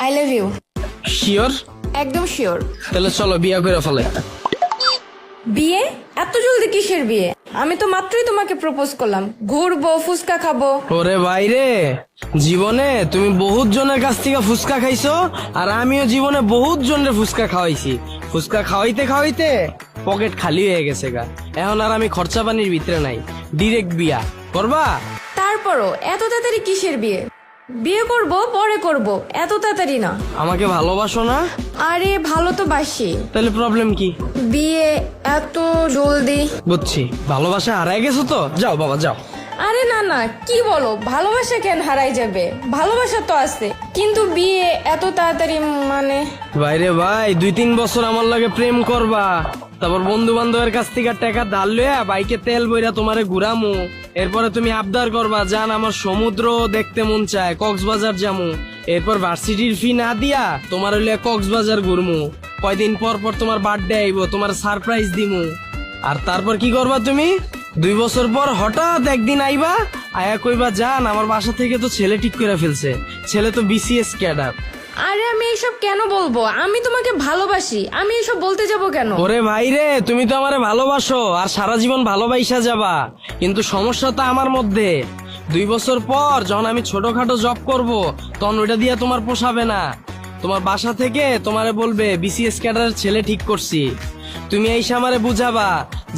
I love you. Sure? একদম sure. তাহলে চলো বিয়া করে ফেলে। বিয়ে? এত জলদি কিসের বিয়ে? আমি তো মাত্রই তোমাকে প্রপোজ করলাম, ঘুরবো, ফুচকা খাবো। ওরে ভাইরে, জীবনে তুমি বহুত জনের কাছ থেকে ফুচকা খাইছো, আর আমিও জীবনে বহুত জনের ফুচকা খাওয়াইছি। ফুচকা খাওয়াইতে খাওয়াইতে পকেট খালি হয়ে গেছে গা। এখন আর আমি খরচা পানির ভিতরে নাই। ডিরেক্ট বিয়া করবা? তারপরও এত তাড়াতাড়ি কিসের বিয়ে? বিয়ে করব, পরে করব, এত তাড়াতাড়ি না। আমাকে ভালোবাসো না? আরে ভালো তো বাসি। তাহলে প্রবলেম কি? বিয়ে এত জলদি? বুঝছি, ভালোবাসা হারাই গেছো তো। যাও বাবা যাও। আরে না না, কি বলো, ভালোবাসা কেন হারাই যাবে? ভালোবাসা তো আছে, কিন্তু বিয়ে এত তাড়াতাড়ি মানে? ভাইরে ভাই, 2-3 বছর আমার লাগে প্রেম করবা, তারপর বন্ধু বান্ধবের কাছ থেকে টাকা ধার লইয়া বাইকে তেল বইরা তোমারে ঘুরামু। এরপরে তুমি আবদার করবা, জান আমার সমুদ্র দেখতে মন চায়, কক্সবাজার যামু। এরপর ভার্সিটির ফি না দিয়া তোমার হইলে কক্সবাজার ঘুরমু। কয়দিন পর পর তোমার বার্থডে আইব, তোমার সারপ্রাইজ দিমু। আর তারপর কি করবা তুমি? 2 বছর পর হঠাৎ একদিন আইবা, আয়া কইবা, জান আমার বাসা থেকে তো ছেলে ঠিক করে ফেলছে, ছেলে তো বিসিএস ক্যাডার। আরে আমি এইসব কেন বলবো? আমি তোমাকে ভালোবাসি, আমি এইসব বলতে যাব কেন? ওরে ভাই রে, তুমি তো আমারে ভালোবাসো আর সারা জীবন ভালোবাসা যাবা, কিন্তু সমস্যা তো আমার মধ্যে। 2 বছর পর যখন আমি ছোটখাটো জব করব, তখন ওইটা দিয়ে তোমার পোষাবে না। তোমার বাসা থেকে তোমারে বলবে বিসিএস ক্যাডারের ছেলে ঠিক করছি। তুমি এইসা আমারে বুঝাবা,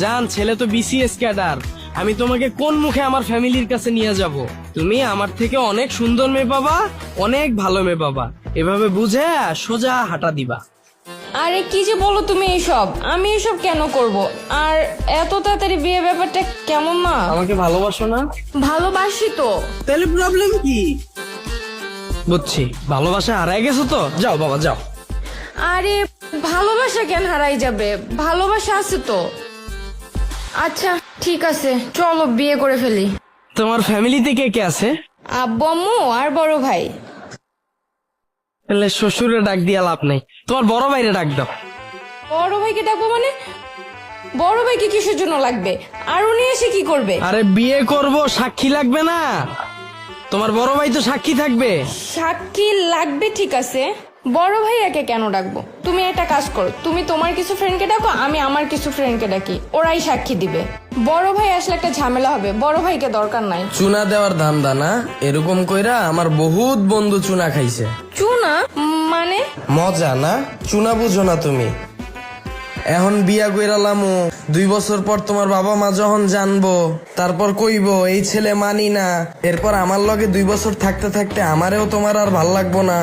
জান ছেলে তো বিসিএস ক্যাডার। আমি তোমাকে কোন মুখে আমার ফ্যামিলির কাছে নিয়ে যাব? তুমি আমার থেকে অনেক সুন্দর মেয়ে পাবা, অনেক ভালো মেয়ে পাবা। এভাবে বুঝে সোজা হাঁটা দিবা। আরে কি যে বলো তুমি এইসব? আমি এসব কেন করব? আর এত তাড়াতাড়ি বিয়ে ব্যাপারটা কেমন না? আমাকে ভালোবাসো না? ভালোবাসি তো। তাহলে প্রবলেম কি? বুঝছি, ভালোবাসা হারাই গেছো তো। যাও বাবা যাও। আরে ভালোবাসা কেন হারাই যাবে? ভালোবাসা আছে তো। আচ্ছা ঠিক আছে, চলো বিয়ে করে ফেলি। তোমার ফ্যামিলিতে কে কে আছে? আব্বু আম্মু আর বড় ভাই। তাহলে শ্বশুরে ডাক দিয়া লাভ নেই, তোমার বড় ভাইরে ডাক দাও। বড় ভাইকে ডাকবো মানে? বড় ভাইকে কিসের জন্য লাগবে? আর উনি এসে কি করবে? আরে বিয়ে করব, সাক্ষী লাগবে না? তোমার বড় ভাই তো সাক্ষী থাকবে। সাক্ষী লাগবে ঠিক আছে, বড় ভাইয়াকে কেন ডাকবো? তুমি একটা কাজ করো, তুমি তোমার কিছু ফ্রেন্ডকে ডাকো, আমি আমার কিছু ফ্রেন্ডকে ডাকি, ওরাই সাক্ষী দিবে। বড় ভাই আসলে একটা ঝামেলা হবে, বড় ভাইকে দরকার নাই। চুনা দেওয়ার ধান্দা না? এরকম কইরা আমার বহুত বন্ধু চুনা খাইছে। চুনা মানে? মজা না? চুনা বুঝো না তুমি? এখন বিয়া কইরালামু, 2 বছর পর তোমার বাবা মা যখন জানবো, তারপর কইব এই ছেলে মানি না। এরপর আমার লগে 2 বছর থাকতে থাকতে আমারেও তোমার আর ভাল লাগবো না।